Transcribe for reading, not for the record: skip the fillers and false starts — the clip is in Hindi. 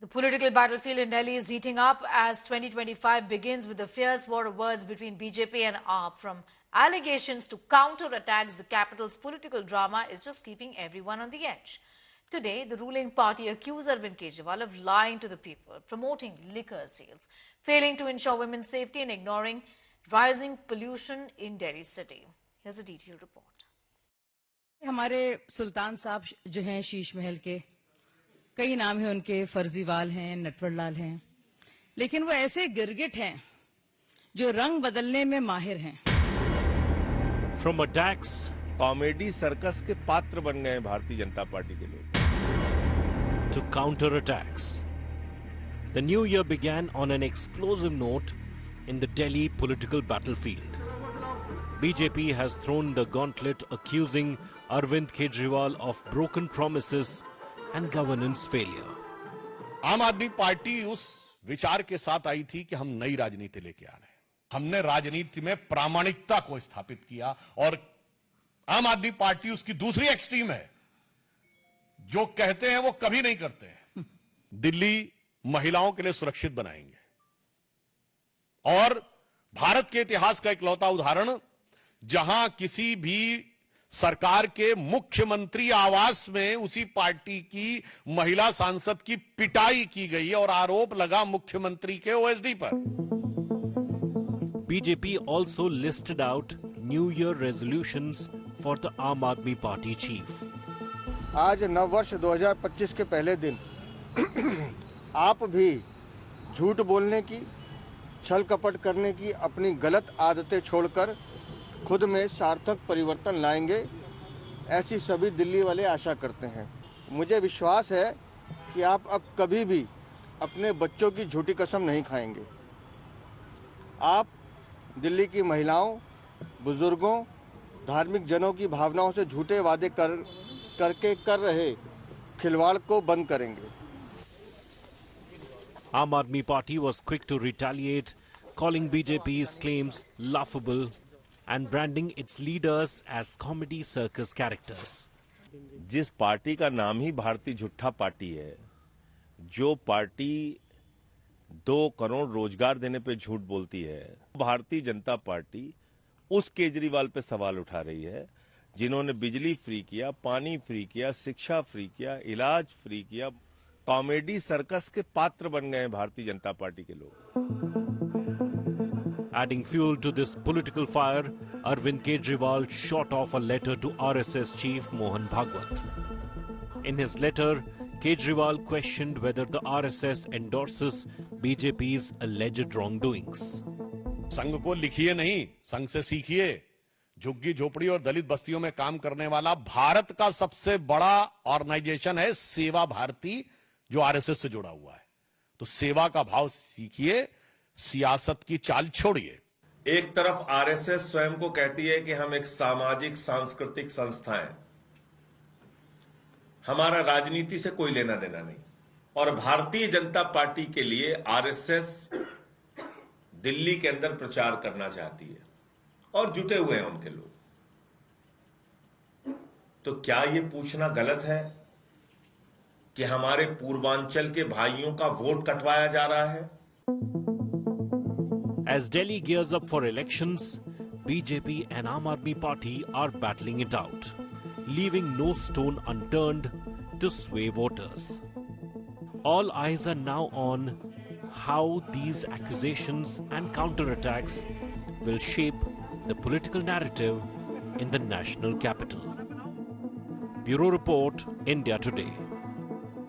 The political battlefield in Delhi is heating up as 2025 begins with a fierce war of words between BJP and AAP. From allegations to counter-attacks, the capital's political drama is just keeping everyone on the edge. Today, the ruling party accused Arvind Kejriwal of lying to the people, promoting liquor sales, failing to ensure women's safety and ignoring rising pollution in Delhi city. Here's a detailed report. हमारे सुल्तान साहब जो हैं शीश महल के, कई नाम हैं उनके, फर्जीवाल हैं, नटवरलाल हैं, लेकिन वो ऐसे गिरगिट हैं जो रंग बदलने में माहिर हैं. From attacks, कॉमेडी सर्कस के पात्र बन गए भारतीय जनता पार्टी के लोग. to counter-attacks, the new year began on an explosive note in the Delhi political battlefield. BJP has thrown the gauntlet accusing Arvind Kejriwal of broken promises and governance failure. आम आदमी पार्टी उस विचार के साथ आई थी कि हम नई राजनीति लेके आ रहे हैं. हमने राजनीति में प्रामाणिकता को स्थापित किया और आम आदमी पार्टी उसकी दूसरी एक्सट्रीम है. जो कहते हैं वो कभी नहीं करते हैं. दिल्ली महिलाओं के लिए सुरक्षित बनाएंगे और भारत के इतिहास का इकलौता उदाहरण जहां किसी भी सरकार के मुख्यमंत्री आवास में उसी पार्टी की महिला सांसद की पिटाई की गई और आरोप लगा मुख्यमंत्री के ओएसडी पर. BJP also listed out New Year resolutions for the Aam Aadmi Party chief. आज नव वर्ष 2025 के पहले दिन आप भी झूठ बोलने की, छल कपट करने की अपनी गलत आदतें छोड़कर खुद में सार्थक परिवर्तन लाएंगे, ऐसी सभी दिल्ली वाले आशा करते हैं. मुझे विश्वास है कि आप अब कभी भी अपने बच्चों की झूठी कसम नहीं खाएंगे. आप दिल्ली की महिलाओं, बुजुर्गों, धार्मिक जनों की भावनाओं से झूठे वादे करके कर रहे खिलवाड़ को बंद करेंगे. Aam Aadmi Party was quick to retaliate, calling BJP's claims laughable and branding its leaders as comedy circus characters. जिस पार्टी का नाम ही भारतीय झूठा पार्टी है, जो पार्टी 2 करोड़ रोजगार देने पे झूठ बोलती है, भारतीय जनता पार्टी उस केजरीवाल पे सवाल उठा रही है जिन्होंने बिजली फ्री किया, पानी फ्री किया, शिक्षा फ्री किया, इलाज फ्री किया. कॉमेडी सर्कस के पात्र बन गए भारतीय जनता पार्टी के लोग. Adding fuel to this political fire, Arvind Kejriwal shot off a letter to RSS chief Mohan Bhagwat. In his letter, Kejriwal questioned whether the RSS endorses BJP's alleged wrongdoings. संघ को लिखिए नहीं, संघ से सीखिए. झुग्गी झोपड़ी और दलित बस्तियों में काम करने वाला भारत का सबसे बड़ा ऑर्गेनाइजेशन है सेवा भारती, जो आरएसएस से जुड़ा हुआ है. तो सेवा का भाव सीखिए, सियासत की चाल छोड़िए. एक तरफ आरएसएस स्वयं को कहती है कि हम एक सामाजिक सांस्कृतिक संस्था हैं, हमारा राजनीति से कोई लेना देना नहीं, और भारतीय जनता पार्टी के लिए आरएसएस दिल्ली के अंदर प्रचार करना चाहती है और जुटे हुए हैं उनके लोग. तो क्या यह पूछना गलत है कि हमारे पूर्वांचल के भाइयों का वोट कटवाया जा रहा है? As Delhi gears up for elections, BJP and Aam Aadmi Party are battling it out, leaving no stone unturned to sway voters. All eyes are now on how these accusations and counterattacks will shape the political narrative in the national capital. Bureau Report, India Today.